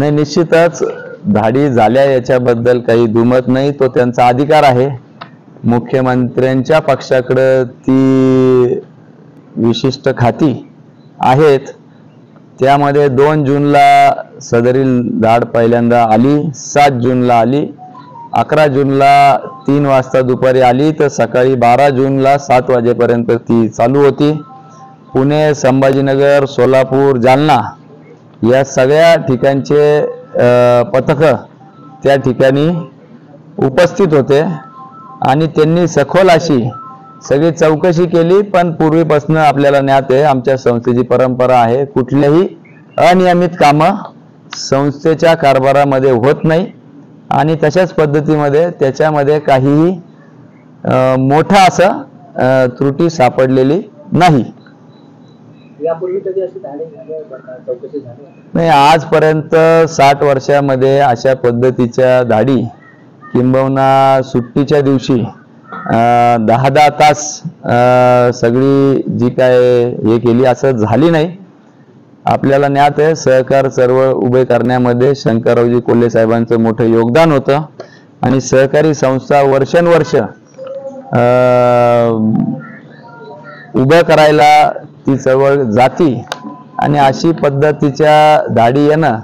नाही, निश्चितच धाडी झाल्या याच्याबद्दल काही दुमत नाही, तो त्यांचा अधिकार आहे. मुख्यमंत्र्यांच्या पक्षाकडे ती विशिष्ट खाती आहेत. त्यामध्ये 2 जूनला सदरील धाड पहिल्यांदा आली, 7 जूनला आली, 11 जूनला 3 वाजता दुपारी आली, तर सकाळी 12 जूनला 7 वाजेपर्यंत ती चालू होती. पुणे, संभाजीनगर, सोलापूर, जालना या सगळ्या ठिकाणचे पथक त्या ठिकाणी उपस्थित होते आणि त्यांनी सखोल अशी सगळी चौकशी केली. पण पूर्वीपासून आपल्याला ज्ञात आहे, आमच्या संस्थेची परंपरा आहे, कुठल्याही अनियमित कामं संस्थेच्या कारभारामध्ये होत नाही आणि तशाच पद्धतीमध्ये त्याच्यामध्ये काहीही मोठा असं त्रुटी सापडलेली नाही. यापूर्वी कधी अशी चौकशी झाली नाही, आजपर्यंत 60 वर्षामध्ये अशा पद्धतीच्या धाडी किंबहुना सुट्टीच्या दिवशी 10-10 तास सगळी जी काय हे केली असं झाली नाही. आपल्याला ज्ञात आहे, सहकार चळवळ उभे करण्यामध्ये शंकररावजी कोल्हे साहेबांचं मोठं योगदान होतं आणि सहकारी संस्था वर्षानुवर्ष उभं करायला ती चळवळ जाती आणि अशी पद्धतीच्या धाडी येणं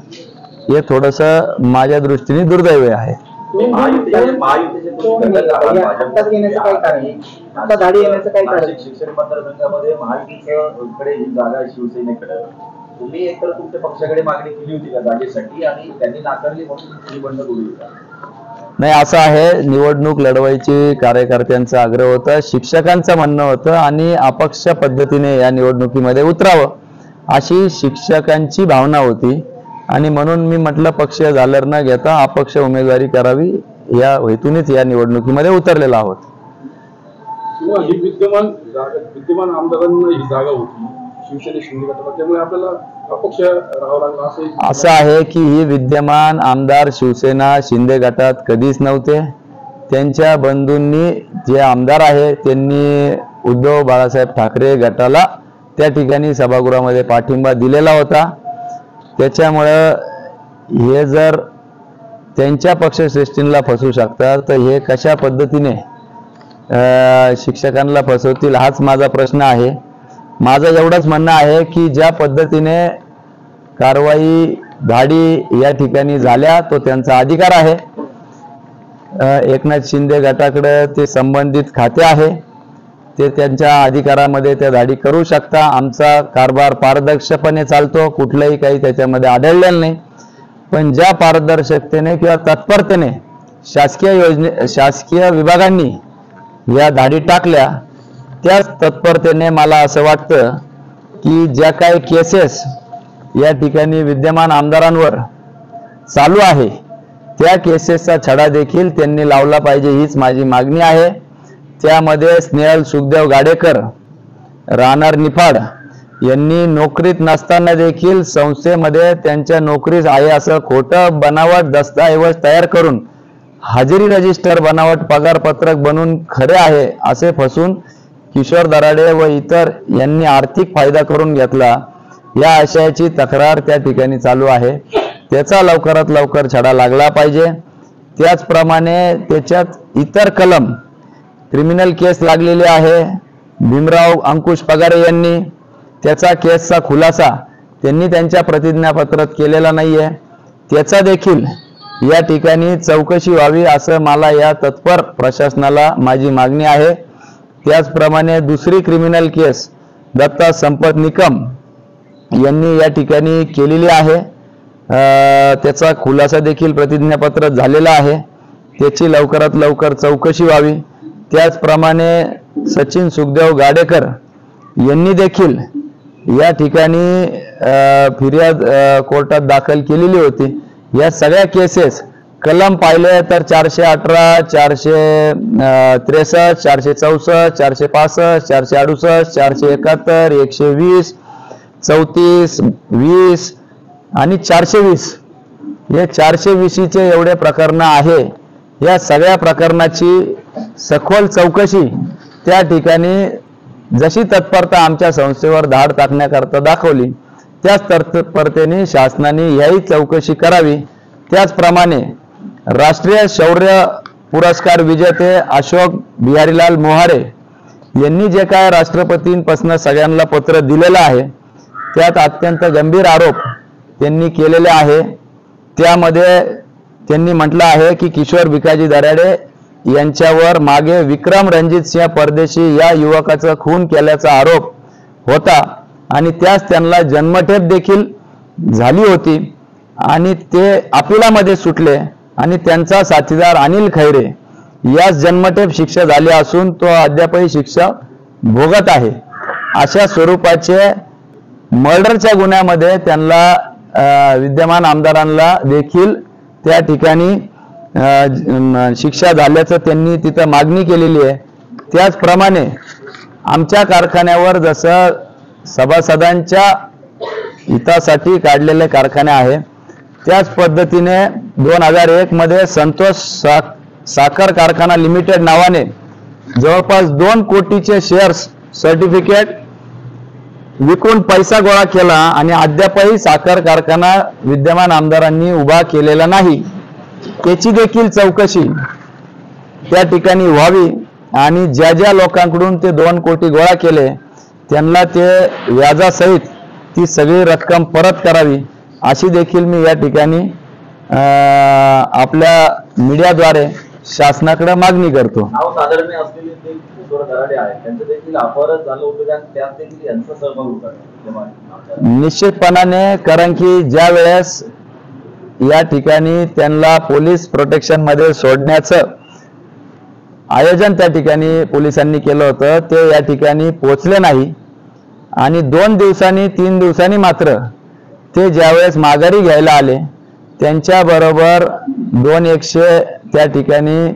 हे थोडंसं माझ्या दृष्टीने दुर्दैवी आहे. शिक्षण मतदारसंघामध्ये महायुतीकडे ही जागा शिवसेनेकडे, तुम्ही एकतर तुमच्या पक्षाकडे मागणी केली होती का जागेसाठी आणि त्यांनी नाकारली म्हणून ही बंड बोलली होती? नाही, असं आहे, निवडणूक लढवायची कार्यकर्त्यांचा आग्रह होता, शिक्षकांचं म्हणणं होतं आणि अपक्ष पद्धतीने या निवडणुकीमध्ये उतरावं अशी शिक्षकांची भावना होती आणि म्हणून मी म्हटलं पक्ष झालर न घेता अपक्ष उमेदवारी करावी या हेतूनच या निवडणुकीमध्ये उतरलेलो आहोत. विद्यमान आमदारांना ही जागा होती शिवसेने शिंदे गटाला, त्यामुळे आपल्याला अपक्ष राहावं लागलं असं आहे की ही विद्यमान आमदार शिवसेना शिंदे गटात कधीच नव्हते. त्यांच्या बंधूंनी जे आमदार आहे त्यांनी उद्धव बाळासाहेब ठाकरे गटाला त्या ठिकाणी सभागृहामध्ये पाठिंबा दिलेला होता. त्याच्यामुळं हे जर त्यांच्या पक्षश्रेष्ठींना फसवू शकतात तर हे कशा पद्धतीने शिक्षकांना फसवतील हाच माझा प्रश्न आहे. माझं एवढंच म्हणणं आहे की ज्या पद्धतीने कारवाई धाडी या ठिकाणी झाल्या तो त्यांचा अधिकार आहे. एकनाथ शिंदे गटाकडे ते संबंधित खाते आहे, ते त्यांच्या अधिकारामध्ये त्या धाडी करू शकता. आमचा कारभार पारदर्शकपणे चालतो, कुठलंही काही त्याच्यामध्ये आढळलेलं नाही. पण ज्या पारदर्शकतेने किंवा तत्परतेने शासकीय विभागांनी या धाडी टाकल्या त्याच तत्परतेने मला असं वाटतं की ज्या काही केसेस या ठिकाणी विद्यमान आमदारांवर चालू आहे त्या केसेसचा छडा देखील त्यांनी लावला पाहिजे हीच माझी मागणी आहे. त्यामध्ये स्नेहल सुखदेव गाडेकर, राहणार निफाड यांनी नोकरीत नसताना देखील संस्थेमध्ये त्यांच्या नोकरीस आहे असं खोटं बनावट दस्तऐवज तयार करून हजेरी रजिस्टर बनावट पगारपत्रक बनवून खरे आहे असे फसून किशोर दराडे व इतर यांनी आर्थिक फायदा करून घेतला या आशयाची तक्रार त्या ठिकाणी चालू आहे. त्याचा लवकरात लवकर छडा लागला पाहिजे. त्याचप्रमाणे त्याच्यात इतर कलम क्रिमिनल केस लागलेली आहे. भीमराव अंकुश पगारे यांनी त्याचा केसचा खुलासा त्यांनी त्यांच्या प्रतिज्ञापत्रात केलेला नाहीये, त्याचा देखील या ठिकाणी चौकशी व्हावी असं मला या तत्पर प्रशासनाला माझी मागणी आहे. त्याचप्रमाणे दुसरी क्रिमिनल केस दत्ता संपत निकम यांनी या ठिकाणी केलेली आहे, त्याचा खुलासा देखील प्रतिज्ञापत्र झालेला आहे, त्याची लवकरात लवकर चौकशी व्हावी. त्याचप्रमाणे सचिन सुखदेव गाडेकर यांनी देखील या ठिकाणी फिर्याद कोर्टात दाखल केलेली होती. या सगळ्या केसेस कलम पाहिले तर 418, 463, 464, 465, 468, 471, 120, 34, 20 आणि 420 हे 420चे एवढे प्रकरण आहे. या सगळ्या प्रकरणाची सखोल चौकशी त्या ठिकाणी जशी तत्परता आमच्या संस्थेवर धाड टाकण्याकरता दाखवली त्याच तत्परतेने शासनाने याही चौकशी करावी। त्याचप्रमाणे राष्ट्रीय शौर्य पुरस्कार विजेते अशोक बिहारीलाल मोहारे यांनी जे काय राष्ट्रपतींपासून सगळ्यांना पत्र दिलेलं आहे त्यात अत्यंत गंभीर आरोप त्यांनी केलेले आहे। त्यामध्ये त्यांनी म्हटलं आहे की किशोर भिकाजी दराडे यांच्यावर मागे विक्रम रणजित सिंह परदेशी या युवकाचा खून केल्याचा आरोप होता आणि त्यास त्यांना जन्मठेप देखील झाली होती आणि ते अपिलामध्ये सुटले आणि त्यांचा साथीदार अनिल खैरे यास जन्मठेप शिक्षा झाली असून तो अद्यापही शिक्षा भोगत आहे। अशा स्वरूपाचे मर्डरच्या गुन्ह्यामध्ये त्यांना विद्यमान आमदारांना देखील त्या ठिकाणी शिक्षा झाल्याचं त्यांनी तिथं मागणी केलेली आहे। त्याचप्रमाणे आमच्या कारखान्यावर जसं सभासदांच्या हितासाठी काढलेले कारखाने आहे त्याच पद्धतीने 2001 मध्ये संतोष साखर कारखाना लिमिटेड नावाने जवळपास 2 कोटीचे शेअर्स सर्टिफिकेट विकून पैसा गोळा केला आणि अद्यापही साखर कारखाना विद्यमान आमदारांनी उभा केलेला नाही। त्याची देखील चौकशी त्या ठिकाणी व्हावी आणि ज्या ज्या लोकांकडून ते 2 कोटी गोळा केले त्यांना ते व्याजासहित ती सगळी रक्कम परत करावी अशी देखील मी या ठिकाणी आपल्या मीडियाद्वारे शासनाकडे मागणी करतो। नाव साधारण असलेले जे किशोर दराडे आहेत त्यांचं देखील अपहरण झालं होतं त्यात देखील यांचा सहभाग होता निश्चितपणाने, कारण की ज्या वेळेस या ठिकाणी त्यांना पोलीस प्रोटेक्शन मध्ये सोडण्याचं आयोजन त्या ठिकाणी पोलिसांनी केलं होतं ते या ठिकाणी पोहोचले नाही आणि 2 दिवसांनी 3 दिवसांनी मात्र ते ज्यावेळेस माघारी घ्यायला आले त्यांच्या बरोबर 200 त्या ठिकाणी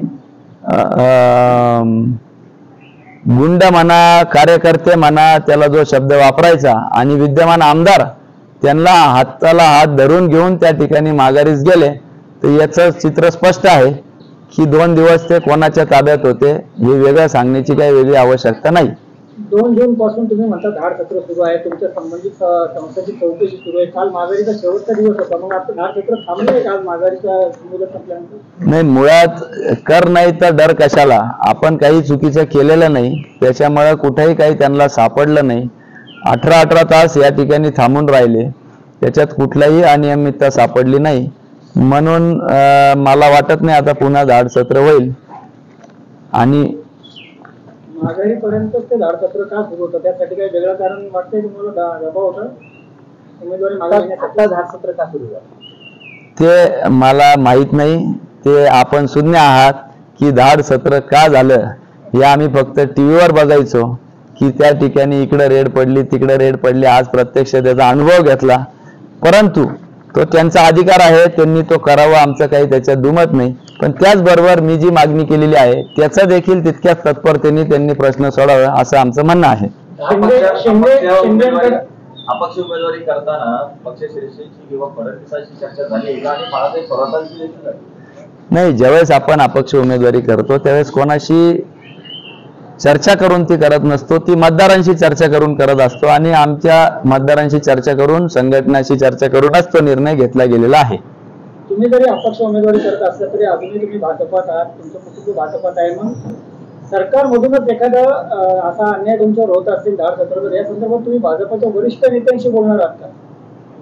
गुंड म्हणा कार्यकर्ते म्हणा त्याला जो शब्द वापरायचा आणि विद्यमान आमदार त्यांना हाताला हात धरून घेऊन त्या ठिकाणी माघारीस गेले तर याचं चित्र स्पष्ट आहे की 2 दिवस ते कोणाच्या ताब्यात होते हे वेगळं सांगण्याची काही वेगळी आवश्यकता नाही। 2 जून पासून तुम्ही म्हणता धाड सत्र सुरू आहे, तुमच्या संबंधित संस्थेची चौकशी सुरू आहे। काल माघारीचा शेवटचा दिवस होता, मग आता धाड सत्र थांबले काल माघारीचा मुदत संपल्यानंतर? नाही, मुळात कर नाही तर डर कशाला, आपण काही चुकीचं केलेलं नाही त्याच्यामुळे कुठेही काही त्यांना सापडलं नाही। 18 तास या ठिकाणी थांबून राहिले त्याच्यात कुठलाही अनियमितता सापडली नाही म्हणून मला वाटत नाही आता पुन्हा धाड सत्र होईल। आणि माघारीपर्यंत ते धाड सत्र का सुरू होतं त्यासाठी काही वेगळं कारण वाटतंय तुम्हाला? दबाव होता उमेदवारी मागण्यासाठी धाड सत्र का सुरू झालं ते मला माहित नाही, ते आपण सुज्ञ आहात की धाड सत्र का झालं हे आम्ही फक्त टीव्हीवर बघायचो की त्या ठिकाणी इकडे रेड पडली तिकडे रेड पडली। आज प्रत्यक्ष त्याचा अनुभव घेतला, परंतु तो त्यांचा अधिकार आहे, त्यांनी तो करावा, आमचं काही त्याच्यात दुमत नाही। पण त्याचबरोबर मी जी मागणी केलेली आहे त्याचा देखील तितक्याच तत्परतेने त्यांनी प्रश्न सोडावा असं आमचं म्हणणं आहे। अपक्ष उमेदवारी करताना पक्षश्रेष्ठींची किंवा फडणवीसांची चर्चा झाली का आणि बाळासाहेब थोरातांची देखील झाली? नाही, ज्यावेळेस आपण अपक्ष उमेदवारी करतो त्यावेळेस कोणाशी चर्चा करून ती करत नसतो, ती मतदारांशी चर्चा करून करत असतो आणि आमच्या मतदारांशी चर्चा करून संघटनाशी चर्चा करूनच तो निर्णय घेतला गेलेला आहे। तुम्ही जरी अपक्ष उमेदवारी करत असला तरी अजूनही तुम्ही भाजपात आहात, तुमचं कुटुंब भाजपात आहे, मग सरकारमधूनच एखादा असा अन्याय तुमच्यावर होत असेल धाड सत्र तर या संदर्भात तुम्ही भाजपाच्या वरिष्ठ नेत्यांशी बोलणार आहात का?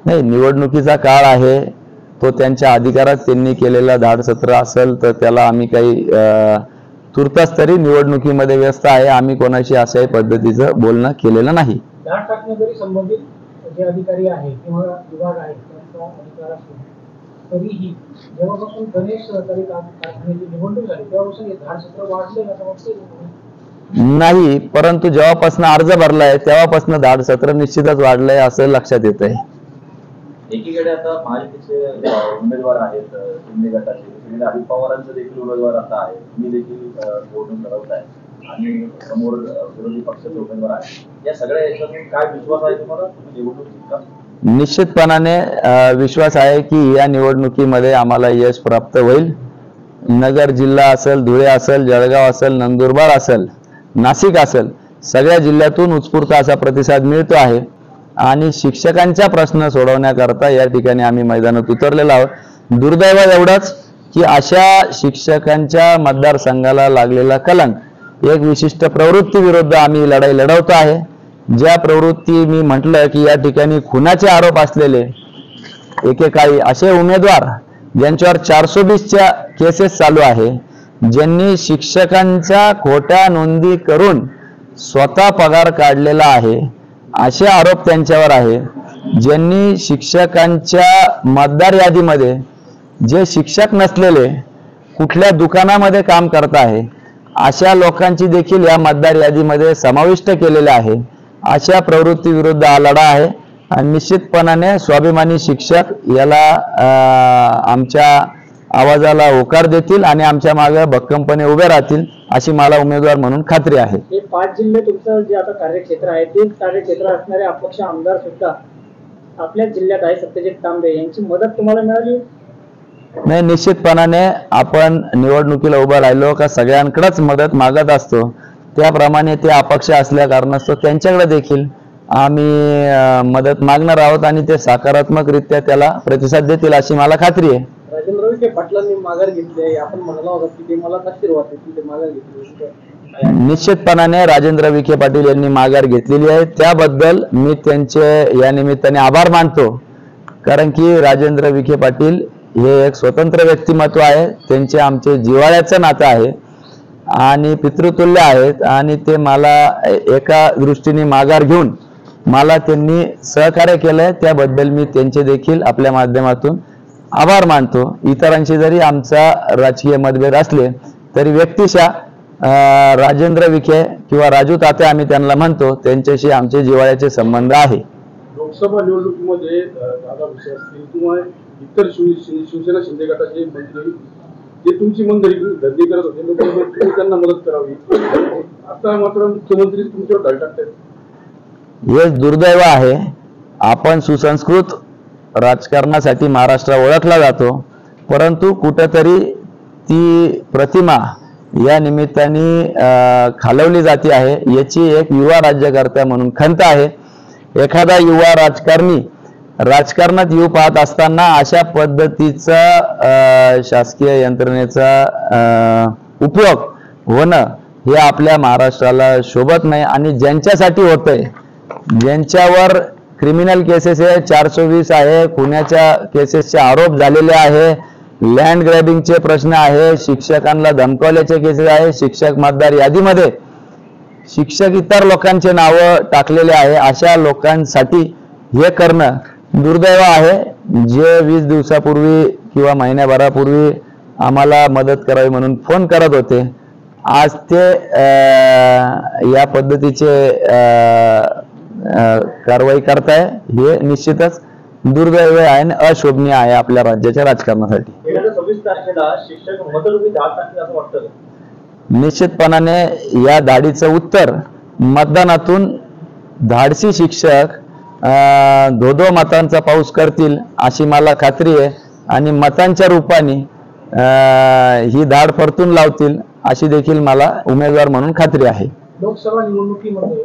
नाही, निवडणुकीचा काळ आहे तो त्यांच्या अधिकारात त्यांनी केलेला धाड सत्र असेल तर त्याला आम्ही काही तुर्तास तरी निवडणुकीमध्ये व्यस्त आहे, आम्ही कोणाशी अशाही पद्धतीचं बोलणं केलेलं नाही। धाड टाकण्यासाठी संबंधित जे अधिकारी आहे किंवा विभाग आहे त्यांचा अधिकार असतो तरीही जेव्हापासून गणेश सहकारी कारखान्याची निवडणूक झाली तेव्हापासून हे धाड सत्र वाढले असं वाटतं नाही, परंतु जेव्हापासून अर्ज भरलाय तेव्हापासून धाड सत्र निश्चितच वाढलंय असं लक्षात येत आहे। एकीकडे आता महायुतीचे उमेदवार आहेत शिंदे गटाचे, दुसरीकडे अजित पवारांचे देखील उमेदवार आता आहे, तुम्ही देखील निवडणूक लढवत आहे आणि समोर विरोधी पक्षाचे उमेदवार आहेत, या सगळ्या याच्यातून काय विश्वास आहे तुम्हाला? तुम्ही निवडणूक जिंका? निश्चितपणाने विश्वास आहे की या निवडणुकीमध्ये आम्हाला यश प्राप्त होईल। नगर जिल्हा असेल, धुळे असेल, जळगाव असेल, नंदुरबार असेल, नाशिक असेल, सगळ्या जिल्ह्यातून उत्स्फूर्त असा प्रतिसाद मिळतो आहे आणि शिक्षकांच्या प्रश्न सोडवण्याकरता या ठिकाणी आम्ही मैदानात उतरलेलो आहोत. दुर्दैव एवढंच की अशा शिक्षकांच्या मतदारसंघाला लागलेला कलंक एक विशिष्ट प्रवृत्ती विरुद्ध आम्ही लढाई लढवतो आहे. ज्या प्रवृत्ती मी म्हटलं की या ठिकाणी खुनाचे आरोप असलेले एकेकाळी असे उमेदवार ज्यांच्यावर 420च्या केसेस चालू आहे, ज्यांनी शिक्षकांच्या खोट्या नोंदी करून स्वतः पगार काढलेला आहे, असे आरोप त्यांच्यावर आहे. ज्यांनी शिक्षकांच्या मतदार यादीमध्ये जे शिक्षक नसलेले कुठल्या दुकानामध्ये काम करत आहे अशा लोकांची देखील या मतदार यादीमध्ये समाविष्ट केलेले आहे. अशा प्रवृत्ती विरुद्ध हा लढा आहे आणि निश्चितपणाने स्वाभिमानी शिक्षक याला आमच्या आवाजाला होकार देतील आणि आमच्या मागे भक्कमपणे उभे राहतील अशी मला उमेदवार म्हणून खात्री आहे. हे 5 जिल्हे तुमचं जे आता कार्यक्षेत्र आहे ते कार्यक्षेत्र असणारे अपक्ष आमदार सुद्धा आपल्या जिल्ह्यात आहे. सत्यजित तांबे यांची मदत तुम्हाला मिळाली? नाही, निश्चितपणाने आपण निवडणुकीला उभं राहिलो का सगळ्यांकडेच मदत मागत असतो, त्याप्रमाणे ते अपक्ष असल्या कारणास्तव त्यांच्याकडे देखील आम्ही मदत मागणार आहोत आणि ते सकारात्मकरित्या त्याला प्रतिसाद देतील अशी मला खात्री आहे. राजेंद्र विखे पाटलांनी माघार घेतली, आपण म्हणाला होता की ते मला आशीर्वाद देतील, ते माघार घेतली. निश्चितपणाने राजेंद्र विखे पाटील यांनी माघार घेतलेली आहे, त्याबद्दल मी त्यांचे या निमित्ताने आभार मानतो. कारण की राजेंद्र विखे पाटील हे एक स्वतंत्र व्यक्तिमत्व आहे, त्यांचे आमचे जिव्हाळ्याचं नातं आहे आणि पितृतुल्य आहेत आणि ते मला एका दृष्टीने माघार घेऊन मला त्यांनी सहकार्य केलंय, त्याबद्दल मी त्यांचे देखील आपल्या माध्यमातून आभार मानतो. इतरांशी जरी आमचा राजकीय मतभेद असले तरी व्यक्तिशः राजेंद्र विखे किंवा राजू तात्या आम्ही त्यांना म्हणतो, त्यांच्याशी आमचे जिव्हाळ्याचे संबंध आहे. लोकसभा निवडणुकीमध्ये दादा भुसे असतील किंवा इतर शिवसेना शिंदे गटाचे मंत्री जे तुमची धंदे करत होते तुम्ही त्यांना मदत करावी, आता मात्र मुख्यमंत्री तुमच्यावर ढाल टाकतात. हे दुर्दैव आहे. आपण सुसंस्कृत राजकारणासाठी महाराष्ट्र ओळखला जातो, परंतु कुठेतरी ती प्रतिमा या निमित्ताने खालवली जाते आहे, याची एक युवा राज्यकर्ता म्हणून खंत आहे. एखादा युवा राजकारणी राजकारणात येऊ पाहत असताना अशा पद्धतीचा शासकीय यंत्रणेचा उपयोग होणं हे आपल्या महाराष्ट्राला शोभत नाही. आणि ज्यांच्यासाठी होतंय, ज्यांच्यावर क्रिमिनल केसेस आहे, 420 आहे, खुनाच्या केसेसचे आरोप झालेले आहे, लँड ग्रॅबिंगचे प्रश्न आहे, शिक्षकांना धमकावल्याचे केसेस आहे, शिक्षक मतदार यादीमध्ये शिक्षक इतर लोकांचे नावं टाकलेले आहे, अशा लोकांसाठी हे करणं दुर्दैव आहे. जे 20 दिवसापूर्वी किंवा महिन्याभरापूर्वी आम्हाला मदत करावी म्हणून फोन करत होते, आज ते या पद्धतीचे कारवाई करताय, हे निश्चितच दुर्दैव आहे आणि अशोभनीय आहे आपल्या राज्याच्या राजकारणासाठी. 26 तारखेला शिक्षक मतदान टाकतील असं वाटतं? निश्चितपणाने या धाडीचं उत्तर मतदानातून धाडसी शिक्षक धोधो मतांचा पाऊस करतील अशी मला खात्री आहे आणि मतांच्या रूपाने ही धाड परतून लावतील अशी देखील मला उमेदवार म्हणून खात्री आहे. लोकसभा निवडणुकीमध्ये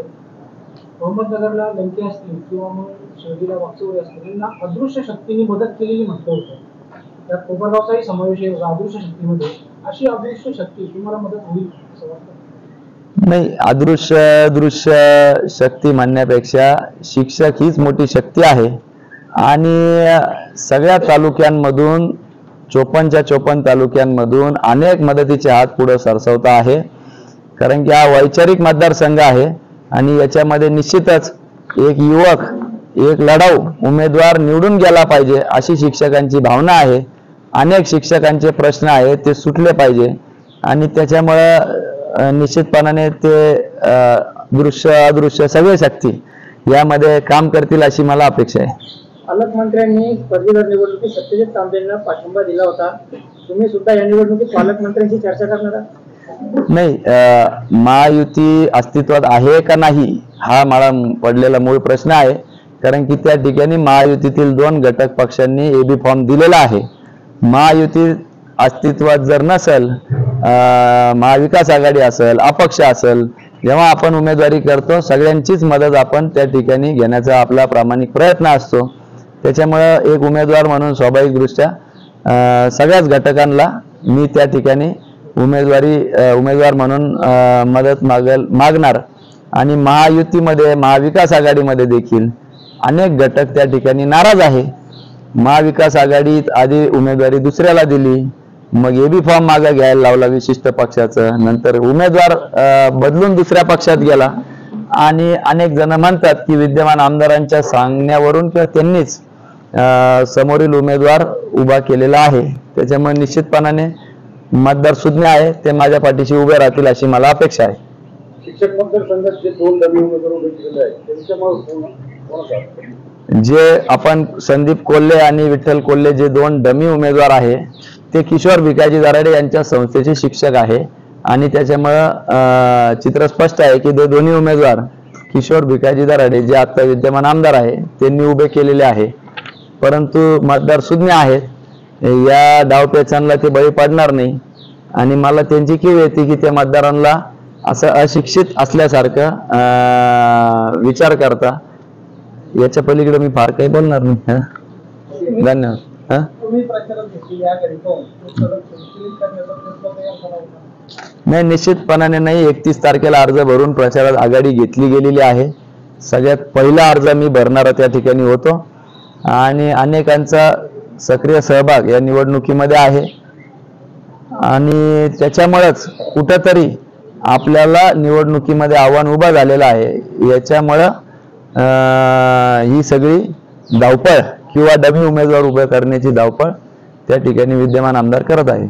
अहमदनगरला लंके असतील किंवा मग शिर्डीला वाकचौरे असतील यांना अदृश्य शक्तीने मदत केलेली म्हटलं होतं. त्यात कोपरगावचाही समावेश आहे अदृश्य शक्तीमध्ये. अशी अदृश्य शक्ती तुम्हाला मदत होईल असं वाटतं? नाही, दृश्य शक्ती म्हणण्यापेक्षा शिक्षक हीच मोठी शक्ती आहे आणि सगळ्या तालुक्यांमधून 54 तालुक्यांमधून अनेक मदतीचे हात पुढे सरसवता आहे. कारण की हा वैचारिक मतदारसंघ आहे आणि याच्यामध्ये निश्चितच एक युवक, एक लढाऊ उमेदवार निवडून गेला पाहिजे अशी शिक्षकांची भावना आहे. अनेक शिक्षकांचे प्रश्न आहेत ते सुटले पाहिजे आणि त्याच्यामुळे निश्चितपणाने ते दृश्य अदृश्य सगळे शक्ती यामध्ये काम करतील अशी मला अपेक्षा आहे. पालकमंत्र्यांनी पदवीधर निवडणुकीत सत्यजित तांबेंना पाठिंबा दिला होता. तुम्ही सुद्धा या निवडणुकीत पालकमंत्र्यांची चर्चा करणार आहात? नाही, महायुती अस्तित्वात आहे का नाही हा मला पडलेला मूळ प्रश्न आहे. कारण की त्या ठिकाणी महायुतीतील 2 घटक पक्षांनी एबी फॉर्म दिलेला आहे. महायुती अस्तित्वात जर नसेल, महाविकास आघाडी असेल, अपक्ष असेल, जेव्हा आपण उमेदवारी करतो सगळ्यांचीच मदत आपण त्या ठिकाणी घेण्याचा आपला प्रामाणिक प्रयत्न असतो. त्याच्यामुळं एक उमेदवार म्हणून स्वाभाविकदृष्ट्या सगळ्याच घटकांना मी त्या ठिकाणी उमेदवार म्हणून मदत मागणार. आणि महायुतीमध्ये महाविकास आघाडीमध्ये देखील अनेक घटक त्या ठिकाणी नाराज आहे. महाविकास आघाडीत आधी उमेदवारी दुसऱ्याला दिली, मग एबी फॉर्म मागे घ्यायला लावला विशिष्ट पक्षाचं, नंतर उमेदवार बदलून दुसऱ्या पक्षात गेला. आणि अनेक जण म्हणतात की विद्यमान आमदारांच्या सांगण्यावरून किंवा त्यांनीच समोरील उमेदवार उभा केलेला आहे. त्याच्यामुळे निश्चितपणाने मतदार सुज्ञ आहे, ते माझ्या पाठीशी उभे राहतील अशी मला अपेक्षा आहे. शिक्षक मतदारसंघात जे 2 डमी उमेदवार उभे केलेले आहेत त्यांच्यामुळे जे आपण संदीप कोल्हे आणि विठ्ठल कोल्हे जे 2 डमी उमेदवार आहे ते किशोर भिकाजी दराडे यांच्या संस्थेचे शिक्षक आहे. आणि त्याच्यामुळं चित्र स्पष्ट आहे की ते दोन्ही उमेदवार किशोर भिकाजी दराडे जे आता विद्यमान आमदार आहे त्यांनी उभे केलेले आहे. परंतु मतदार सुज्ञ आहेत, या डावपेचांना ते बळी पडणार नाही. आणि मला त्यांची कीव येते की त्या मतदारांना असं अशिक्षित असल्यासारखं विचार करता. याच्या पलीकडे मी फार काही बोलणार नाही. धन्यवाद. नाही, निश्चितपणाने नाही. 31 तारखेला अर्ज भरून प्रचारात आघाडी घेतली गेलेली आहे. सगळ्यात पहिला अर्ज मी भरणारा त्या ठिकाणी होतो आणि अनेकांचा सक्रिय सहभाग या निवडणुकीमध्ये आहे. आणि त्याच्यामुळेच कुठंतरी आपल्याला निवडणुकीमध्ये आव्हान उभं झालेलं आहे. याच्यामुळं ही सगळी धावपळ किंवा डमी उमेदवार उभे करण्याची धावपळ त्या ठिकाणी विद्यमान आमदार करत आहे.